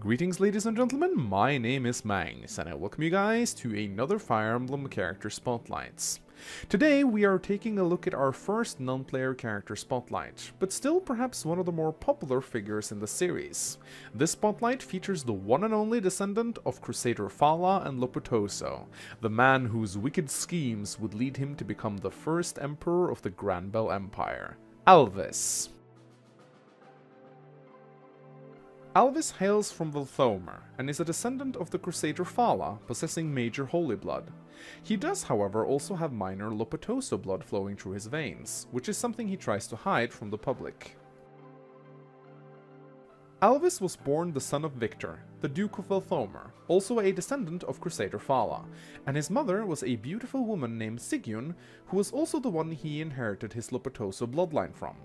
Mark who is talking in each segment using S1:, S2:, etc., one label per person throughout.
S1: Greetings ladies and gentlemen, my name is Mangs, and I welcome you guys to another Fire Emblem character spotlights. Today we are taking a look at our first non-player character spotlight, but still perhaps one of the more popular figures in the series. This spotlight features the one and only descendant of Crusader Fala and Loptyr, the man whose wicked schemes would lead him to become the first Emperor of the Grannvale Empire, Alvis. Alvis hails from Velthomer, and is a descendant of the Crusader Fala, possessing major holy blood. He does, however, also have minor Loptyr blood flowing through his veins, which is something he tries to hide from the public. Alvis was born the son of Victor, the Duke of Velthomer, also a descendant of Crusader Fala, and his mother was a beautiful woman named Cigyun, who was also the one he inherited his Loptyr bloodline from.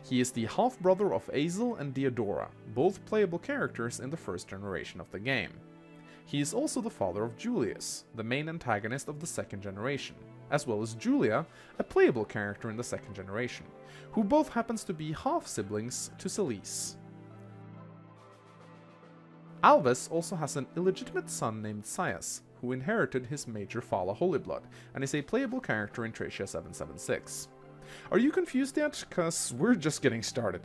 S1: He is the half-brother of Azel and Diodora, both playable characters in the first generation of the game. He is also the father of Julius, the main antagonist of the second generation, as well as Julia, a playable character in the second generation, who both happens to be half-siblings to Saias. Alvis also has an illegitimate son named Saias, who inherited his major Fala holy blood, and is a playable character in Tracia 776. Are you confused yet? Cause we're just getting started.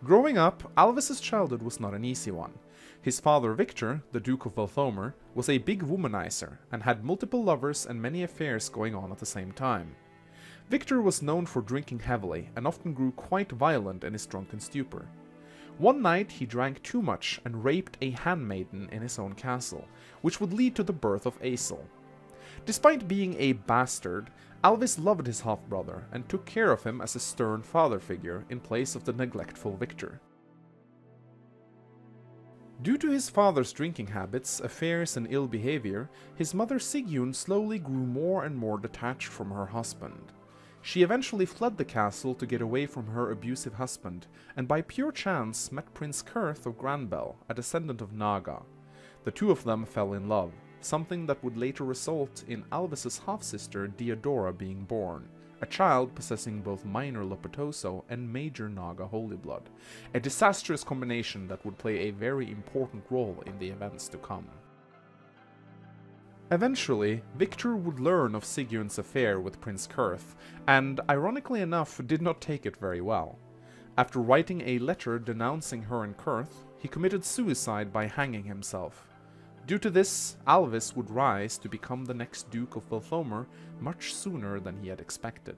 S1: Growing up, Alvis's childhood was not an easy one. His father Victor, the Duke of Velthomer, was a big womanizer and had multiple lovers and many affairs going on at the same time. Victor was known for drinking heavily and often grew quite violent in his drunken stupor. One night he drank too much and raped a handmaiden in his own castle, which would lead to the birth of Azel. Despite being a bastard, Alvis loved his half-brother and took care of him as a stern father figure in place of the neglectful Victor. Due to his father's drinking habits, affairs and ill behavior, his mother Cigyun slowly grew more and more detached from her husband. She eventually fled the castle to get away from her abusive husband, and by pure chance met Prince Kurth of Grannvale, a descendant of Naga. The two of them fell in love, something that would later result in Alvis's half-sister Diodora being born, a child possessing both minor Loptyr and major Naga holy blood, a disastrous combination that would play a very important role in the events to come. Eventually, Victor would learn of Cigyun's affair with Prince Kurth, and ironically enough did not take it very well. After writing a letter denouncing her and Kurth, he committed suicide by hanging himself. Due to this, Alvis would rise to become the next Duke of Velthomer much sooner than he had expected.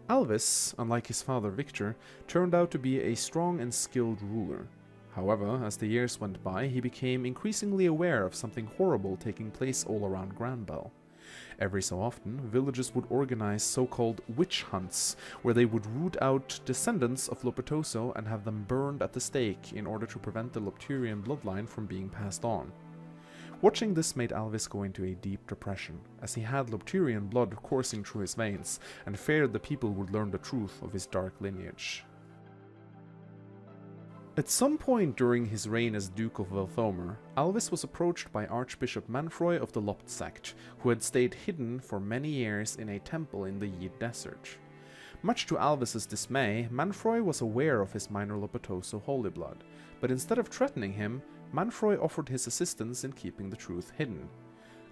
S1: Alvis, unlike his father Victor, turned out to be a strong and skilled ruler. However, as the years went by, he became increasingly aware of something horrible taking place all around Grannvale. Every so often, villages would organize so-called witch hunts, where they would root out descendants of Loptyr and have them burned at the stake in order to prevent the Loptyrian bloodline from being passed on. Watching this made Alvis go into a deep depression, as he had Loptyrian blood coursing through his veins, and feared the people would learn the truth of his dark lineage. At some point during his reign as Duke of Velthomer, Alvis was approached by Archbishop Manfroy of the Loptyr sect, who had stayed hidden for many years in a temple in the Yid Desert. Much to Alvis's dismay, Manfroy was aware of his minor Loptyr holy blood, but instead of threatening him, Manfroy offered his assistance in keeping the truth hidden.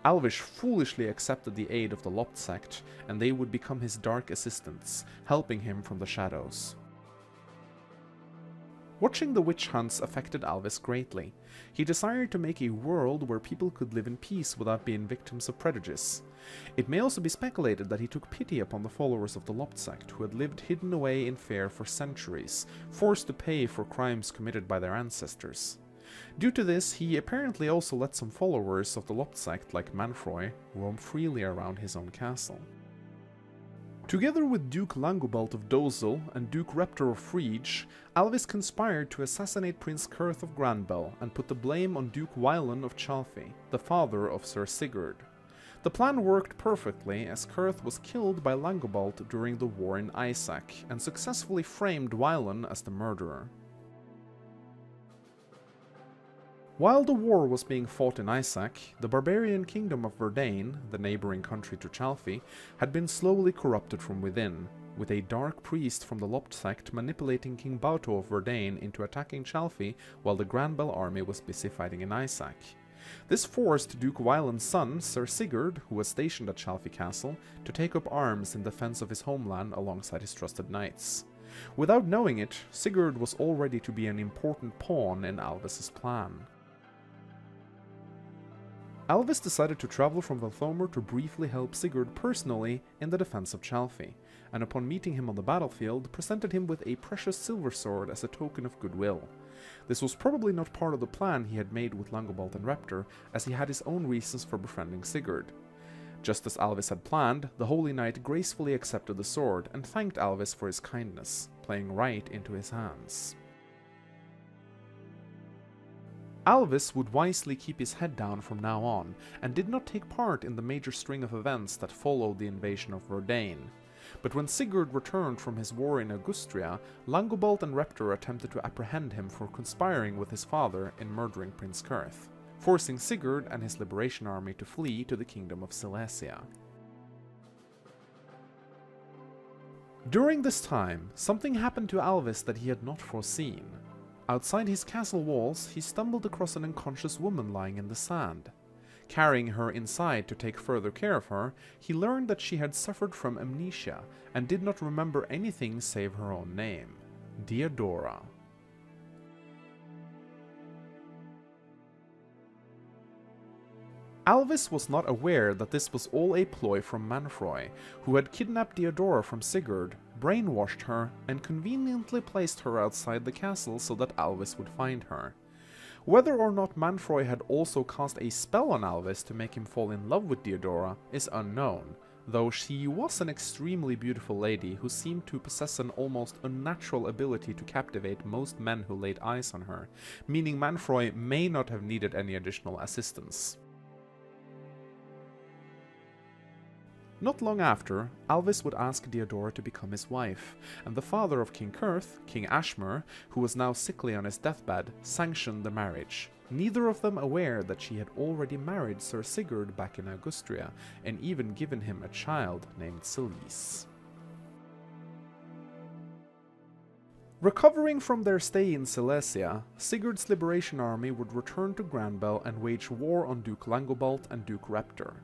S1: Alvis foolishly accepted the aid of the Loptyr sect, and they would become his dark assistants, helping him from the shadows. Watching the witch hunts affected Alvis greatly. He desired to make a world where people could live in peace without being victims of prejudice. It may also be speculated that he took pity upon the followers of the Loptyr sect, who had lived hidden away in fear for centuries, forced to pay for crimes committed by their ancestors. Due to this, he apparently also let some followers of the Loptyr sect, like Manfroy, roam freely around his own castle. Together with Duke Langobald of Dozel and Duke Reptor of Frege, Alvis conspired to assassinate Prince Kurth of Grannvale and put the blame on Duke Wylan of Chalfie, the father of Sir Sigurd. The plan worked perfectly, as Kurth was killed by Langobald during the war in Isaac, and successfully framed Wylan as the murderer. While the war was being fought in Isaac, the barbarian kingdom of Verdain, the neighboring country to Chalfie, had been slowly corrupted from within, with a dark priest from the Lopt sect manipulating King Bauto of Verdane into attacking Chalfi while the Grannvale army was busy fighting in Isaac. This forced Duke Wyland's son, Sir Sigurd, who was stationed at Chalfi Castle, to take up arms in defense of his homeland alongside his trusted knights. Without knowing it, Sigurd was already to be an important pawn in Alvis's plan. Alvis decided to travel from Velthomer to briefly help Sigurd personally in the defense of Chalfi, and upon meeting him on the battlefield, presented him with a precious silver sword as a token of goodwill. This was probably not part of the plan he had made with Langobald and Reptor, as he had his own reasons for befriending Sigurd. Just as Alvis had planned, the Holy Knight gracefully accepted the sword and thanked Alvis for his kindness, playing right into his hands. Alvis would wisely keep his head down from now on, and did not take part in the major string of events that followed the invasion of Verdane. But when Sigurd returned from his war in Augustria, Langobald and Reptor attempted to apprehend him for conspiring with his father in murdering Prince Kurth, forcing Sigurd and his liberation army to flee to the kingdom of Silesia. During this time, something happened to Alvis that he had not foreseen. Outside his castle walls, he stumbled across an unconscious woman lying in the sand. Carrying her inside to take further care of her, he learned that she had suffered from amnesia and did not remember anything save her own name, Diodora. Alvis was not aware that this was all a ploy from Manfroy, who had kidnapped Diodora from Sigurd, brainwashed her, and conveniently placed her outside the castle so that Alvis would find her. Whether or not Manfroy had also cast a spell on Alvis to make him fall in love with Diodora is unknown, though she was an extremely beautiful lady who seemed to possess an almost unnatural ability to captivate most men who laid eyes on her, meaning Manfroy may not have needed any additional assistance. Not long after, Alvis would ask Diodora to become his wife, and the father of King Kurth, King Azmur, who was now sickly on his deathbed, sanctioned the marriage, neither of them aware that she had already married Sir Sigurd back in Augustria, and even given him a child named Cigyun. Recovering from their stay in Silesia, Sigurd's liberation army would return to Grannvale and wage war on Duke Langobald and Duke Reptor.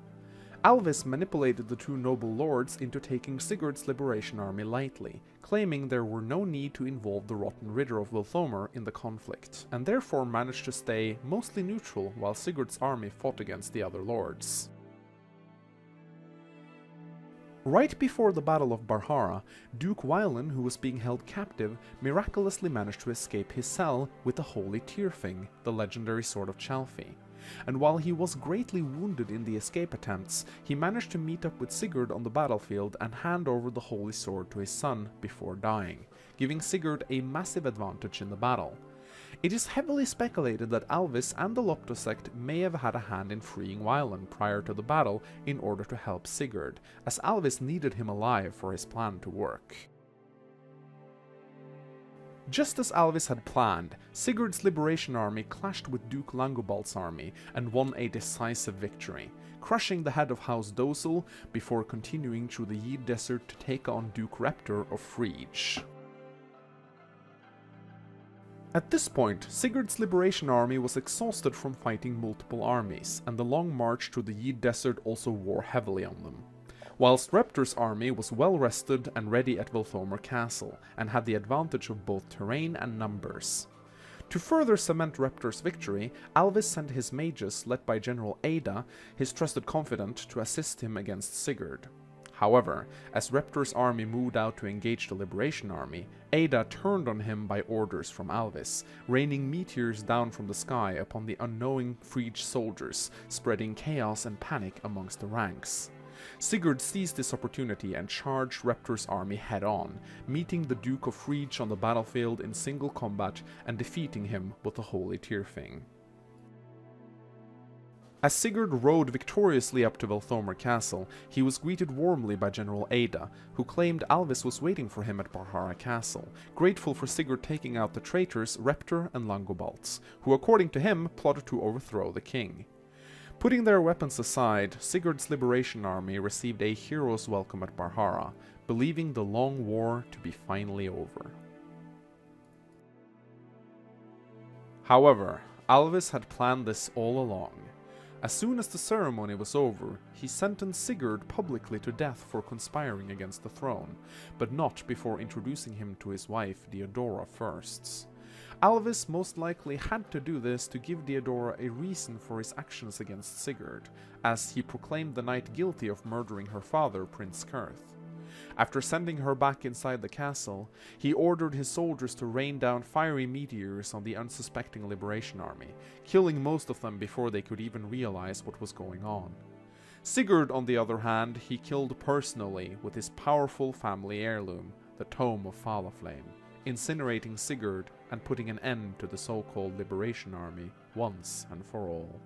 S1: Alvis manipulated the two noble lords into taking Sigurd's liberation army lightly, claiming there were no need to involve the rotten Ritter of Velthomer in the conflict, and therefore managed to stay mostly neutral while Sigurd's army fought against the other lords. Right before the Battle of Barhara, Duke Wyland, who was being held captive, miraculously managed to escape his cell with the Holy Tyrfing, the legendary sword of Chalfi. And while he was greatly wounded in the escape attempts, he managed to meet up with Sigurd on the battlefield and hand over the holy sword to his son before dying, giving Sigurd a massive advantage in the battle. It is heavily speculated that Alvis and the Loptyr sect may have had a hand in freeing Wyland prior to the battle in order to help Sigurd, as Alvis needed him alive for his plan to work. Just as Alvis had planned, Sigurd's liberation army clashed with Duke Langobald's army and won a decisive victory, crushing the head of House Dozel before continuing through the Yid Desert to take on Duke Reptor of Frege. At this point, Sigurd's liberation army was exhausted from fighting multiple armies, and the long march through the Yid Desert also wore heavily on them. Whilst Reptor's army was well rested and ready at Velthomer Castle, and had the advantage of both terrain and numbers. To further cement Reptor's victory, Alvis sent his mages, led by General Ada, his trusted confidant, to assist him against Sigurd. However, as Reptor's army moved out to engage the Liberation Army, Ada turned on him by orders from Alvis, raining meteors down from the sky upon the unknowing Frege soldiers, spreading chaos and panic amongst the ranks. Sigurd seized this opportunity and charged Reptor's army head-on, meeting the Duke of Frege on the battlefield in single combat and defeating him with the Holy Tyrfing. As Sigurd rode victoriously up to Velthomer Castle, he was greeted warmly by General Ada, who claimed Alvis was waiting for him at Barhara Castle, grateful for Sigurd taking out the traitors Reptor and Langobalds, who according to him plotted to overthrow the king. Putting their weapons aside, Sigurd's liberation army received a hero's welcome at Barhara, believing the long war to be finally over. However, Alvis had planned this all along. As soon as the ceremony was over, he sentenced Sigurd publicly to death for conspiring against the throne, but not before introducing him to his wife Diodora first. Alvis most likely had to do this to give Diodora a reason for his actions against Sigurd, as he proclaimed the knight guilty of murdering her father, Prince Kurth. After sending her back inside the castle, he ordered his soldiers to rain down fiery meteors on the unsuspecting Liberation Army, killing most of them before they could even realize what was going on. Sigurd, on the other hand, he killed personally with his powerful family heirloom, the Tome of Fala Flame, incinerating Sigurd and putting an end to the so-called Liberation Army once and for all.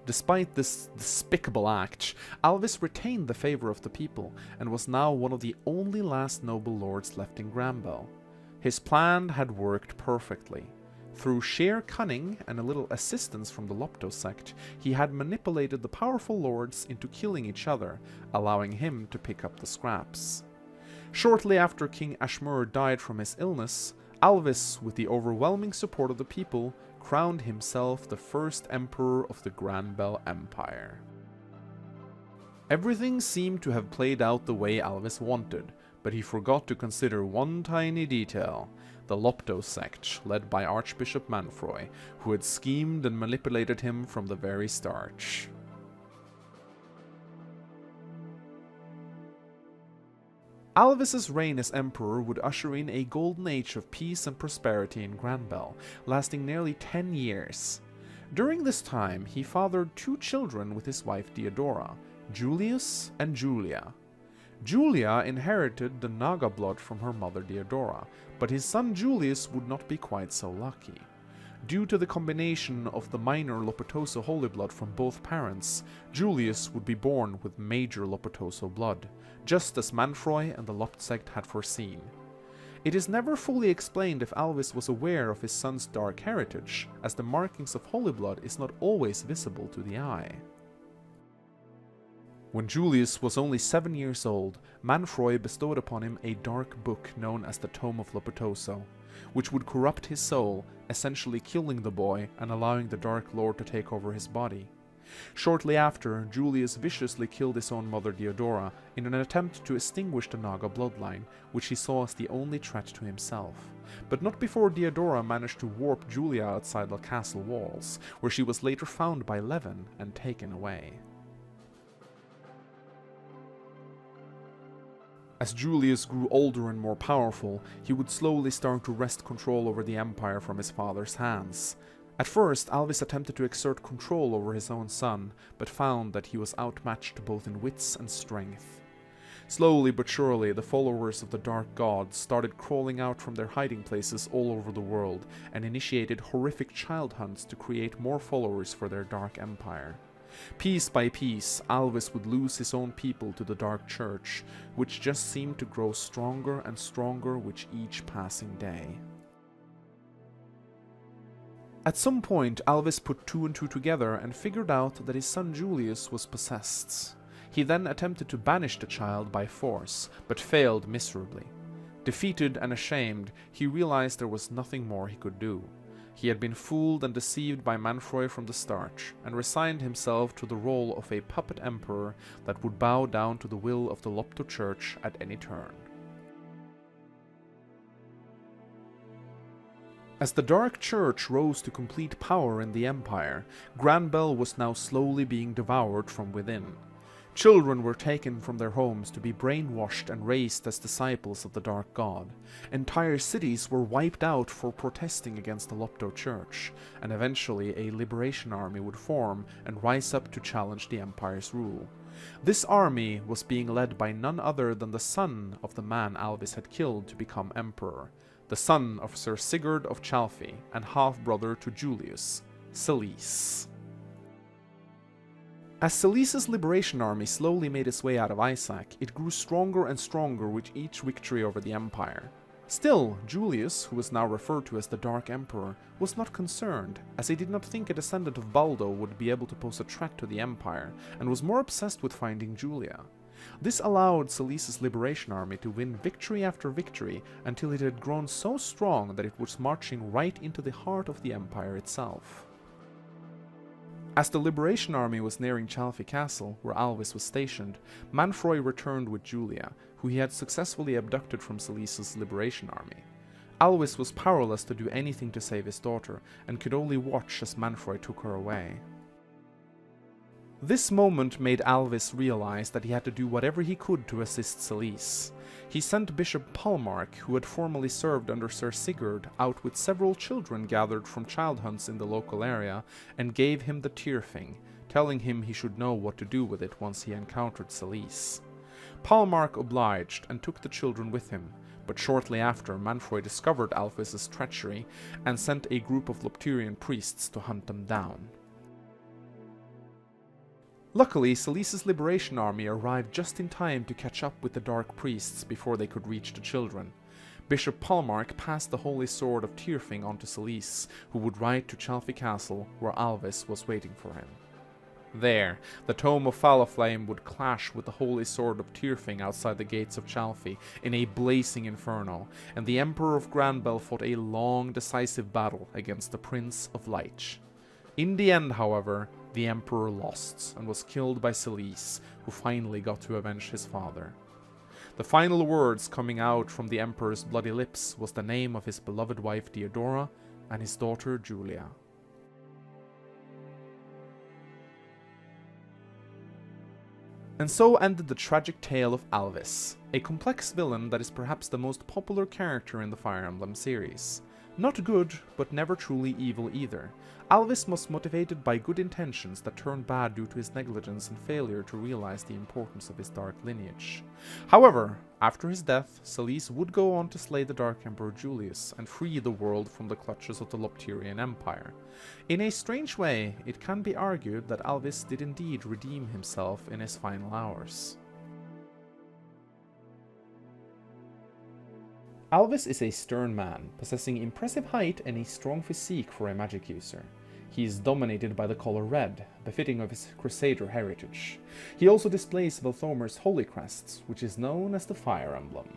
S1: Despite this despicable act, Alvis retained the favor of the people and was now one of the only last noble lords left in Grannvale. His plan had worked perfectly. Through sheer cunning and a little assistance from the Loptyr sect, he had manipulated the powerful lords into killing each other, allowing him to pick up the scraps. Shortly after King Azmur died from his illness, Alvis, with the overwhelming support of the people, crowned himself the first Emperor of the Grannvale Empire. Everything seemed to have played out the way Alvis wanted, but he forgot to consider one tiny detail: the Loptyr sect, led by Archbishop Manfroy, who had schemed and manipulated him from the very start. Alvis's reign as emperor would usher in a golden age of peace and prosperity in Grannvale, lasting nearly 10 years. During this time, he fathered 2 children with his wife Diodora, Julius and Julia. Julia inherited the Naga blood from her mother Diodora, but his son Julius would not be quite so lucky. Due to the combination of the minor Loptyr holy blood from both parents, Julius would be born with major Loptyr blood, just as Manfroy and the Loptyr sect had foreseen. It is never fully explained if Alvis was aware of his son's dark heritage, as the markings of holy blood is not always visible to the eye. When Julius was only 7 years old, Manfroy bestowed upon him a dark book known as the Tome of Loptyr, which would corrupt his soul, essentially killing the boy and allowing the Dark Lord to take over his body. Shortly after, Julius viciously killed his own mother Diodora in an attempt to extinguish the Naga bloodline, which he saw as the only threat to himself. But not before Diodora managed to warp Julia outside the castle walls, where she was later found by Levin and taken away. As Julius grew older and more powerful, he would slowly start to wrest control over the empire from his father's hands. At first, Alvis attempted to exert control over his own son, but found that he was outmatched both in wits and strength. Slowly but surely, the followers of the Dark God started crawling out from their hiding places all over the world, and initiated horrific child hunts to create more followers for their Dark Empire. Piece by piece, Alvis would lose his own people to the Dark Church, which just seemed to grow stronger and stronger with each passing day. At some point, Alvis put 2 and 2 together and figured out that his son Julius was possessed. He then attempted to banish the child by force, but failed miserably. Defeated and ashamed, he realized there was nothing more he could do. He had been fooled and deceived by Manfroy from the start, and resigned himself to the role of a puppet emperor that would bow down to the will of the Loptyr Church at any turn. As the Dark Church rose to complete power in the Empire, Grannvale was now slowly being devoured from within. Children were taken from their homes to be brainwashed and raised as disciples of the Dark God. Entire cities were wiped out for protesting against the Loptyr Church, and eventually a liberation army would form and rise up to challenge the Empire's rule. This army was being led by none other than the son of the man Alvis had killed to become emperor, the son of Sir Sigurd of Chalfie and half-brother to Julius, Saias. As Saias' liberation army slowly made its way out of Isaac, it grew stronger and stronger with each victory over the Empire. Still, Julius, who was now referred to as the Dark Emperor, was not concerned, as he did not think a descendant of Baldo would be able to pose a threat to the Empire, and was more obsessed with finding Julia. This allowed Saias' liberation army to win victory after victory until it had grown so strong that it was marching right into the heart of the Empire itself. As the Liberation Army was nearing Chalfie Castle, where Alvis was stationed, Manfroy returned with Julia, who he had successfully abducted from Saias' Liberation Army. Alvis was powerless to do anything to save his daughter, and could only watch as Manfroy took her away. This moment made Alvis realize that he had to do whatever he could to assist Saias. He sent Bishop Palmark, who had formerly served under Sir Sigurd, out with several children gathered from child hunts in the local area, and gave him the Tyrfing, telling him he should know what to do with it once he encountered Saias. Palmark obliged and took the children with him, but shortly after Manfroy discovered Alvis' treachery and sent a group of Loptyrian priests to hunt them down. Luckily, Salice's liberation army arrived just in time to catch up with the Dark Priests before they could reach the children. Bishop Palmark passed the Holy Sword of Tyrfing on to Salice, who would ride to Chalfie Castle, where Alvis was waiting for him. There, the tome of Falaflame would clash with the Holy Sword of Tyrfing outside the gates of Chalfie in a blazing inferno, and the Emperor of Grannvale fought a long, decisive battle against the Prince of Light. In the end, however, the Emperor lost and was killed by Salice, who finally got to avenge his father. The final words coming out from the Emperor's bloody lips was the name of his beloved wife Theodora and his daughter Julia. And so ended the tragic tale of Alvis, a complex villain that is perhaps the most popular character in the Fire Emblem series. Not good, but never truly evil either. Alvis was motivated by good intentions that turned bad due to his negligence and failure to realize the importance of his dark lineage. However, after his death, Salice would go on to slay the Dark Emperor Julius and free the world from the clutches of the Loptyrian Empire. In a strange way, it can be argued that Alvis did indeed redeem himself in his final hours. Alvis is a stern man, possessing impressive height and a strong physique for a magic user. He is dominated by the color red, befitting of his Crusader heritage. He also displays Velthomer's holy crests, which is known as the Fire Emblem.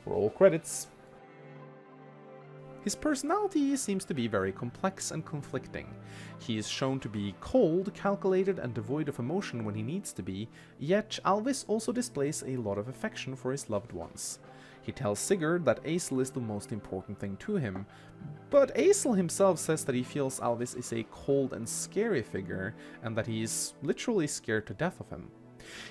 S1: Roll credits. His personality seems to be very complex and conflicting. He is shown to be cold, calculated, and devoid of emotion when he needs to be, yet Alvis also displays a lot of affection for his loved ones. He tells Sigurd that Aesel is the most important thing to him, but Aesel himself says that he feels Alvis is a cold and scary figure, and that he is literally scared to death of him.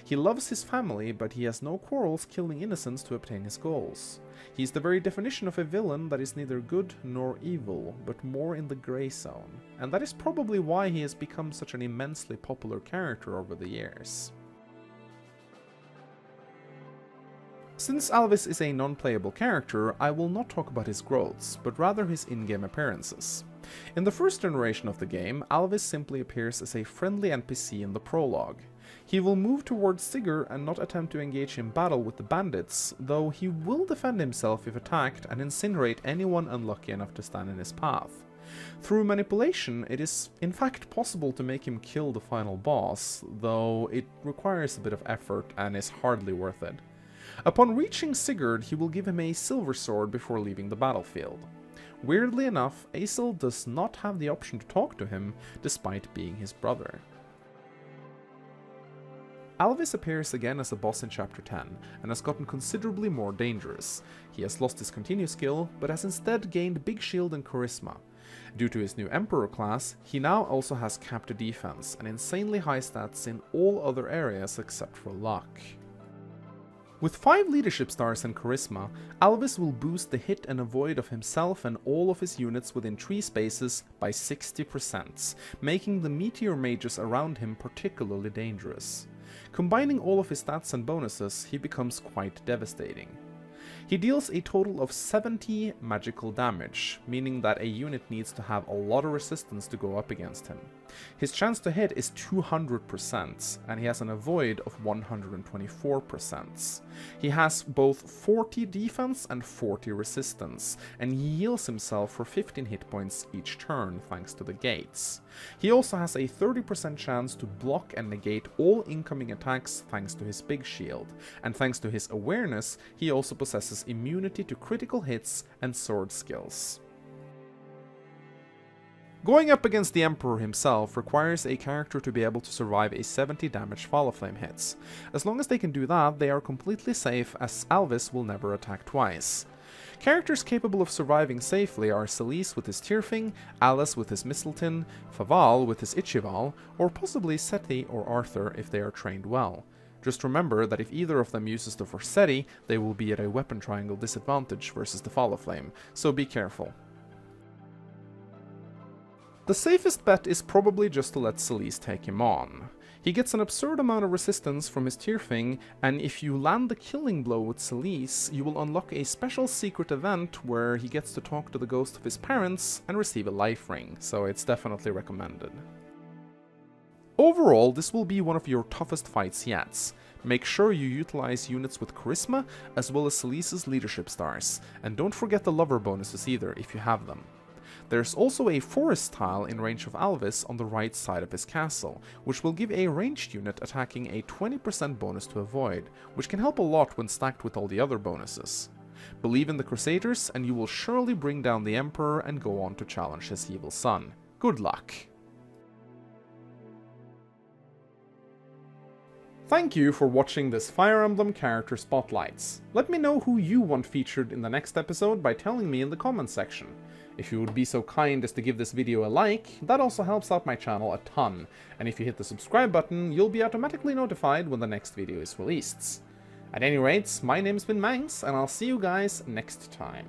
S1: He loves his family, but he has no quarrels killing innocents to obtain his goals. He's the very definition of a villain that is neither good nor evil, but more in the grey zone, and that is probably why he has become such an immensely popular character over the years. Since Alvis is a non-playable character, I will not talk about his growths, but rather his in-game appearances. In the first generation of the game, Alvis simply appears as a friendly NPC in the prologue. He will move towards Sigurd and not attempt to engage in battle with the bandits, though he will defend himself if attacked and incinerate anyone unlucky enough to stand in his path. Through manipulation, it is in fact possible to make him kill the final boss, though it requires a bit of effort and is hardly worth it. Upon reaching Sigurd, he will give him a silver sword before leaving the battlefield. Weirdly enough, Aesel does not have the option to talk to him, despite being his brother. Alvis appears again as a boss in Chapter 10, and has gotten considerably more dangerous. He has lost his continue skill, but has instead gained Big Shield and Charisma. Due to his new Emperor class, he now also has Captive Defense, and insanely high stats in all other areas except for luck. With 5 leadership stars and charisma, Alvis will boost the hit and avoid of himself and all of his units within tree spaces by 60%, making the meteor mages around him particularly dangerous. Combining all of his stats and bonuses, he becomes quite devastating. He deals a total of 70 magical damage, meaning that a unit needs to have a lot of resistance to go up against him. His chance to hit is 200%, and he has an avoid of 124%. He has both 40 defense and 40 resistance, and he heals himself for 15 hit points each turn thanks to the gates. He also has a 30% chance to block and negate all incoming attacks thanks to his big shield, and thanks to his awareness, he also possesses immunity to critical hits and sword skills. Going up against the Emperor himself requires a character to be able to survive a 70 damage Falaflame hits. As long as they can do that, they are completely safe, as Alvis will never attack twice. Characters capable of surviving safely are Salice with his Tyrfing, Alice with his Mistletoe, Faval with his Ichival, or possibly Seti or Arthur if they are trained well. Just remember that if either of them uses the Forseti, they will be at a weapon triangle disadvantage versus the Falaflame, so be careful. The safest bet is probably just to let Salice take him on. He gets an absurd amount of resistance from his Tyrfing, and if you land the killing blow with Salice, you will unlock a special secret event where he gets to talk to the ghost of his parents and receive a life ring, so it's definitely recommended. Overall, this will be one of your toughest fights yet. Make sure you utilize units with charisma, as well as Celice's leadership stars, and don't forget the lover bonuses either, if you have them. There's also a forest tile in range of Alvis on the right side of his castle, which will give a ranged unit attacking a 20% bonus to avoid, which can help a lot when stacked with all the other bonuses. Believe in the Crusaders, and you will surely bring down the Emperor and go on to challenge his evil son. Good luck! Thank you for watching this Fire Emblem character spotlights. Let me know who you want featured in the next episode by telling me in the comments section. If you would be so kind as to give this video a like, that also helps out my channel a ton, and if you hit the subscribe button, you'll be automatically notified when the next video is released. At any rate, my name's been Mangs, and I'll see you guys next time.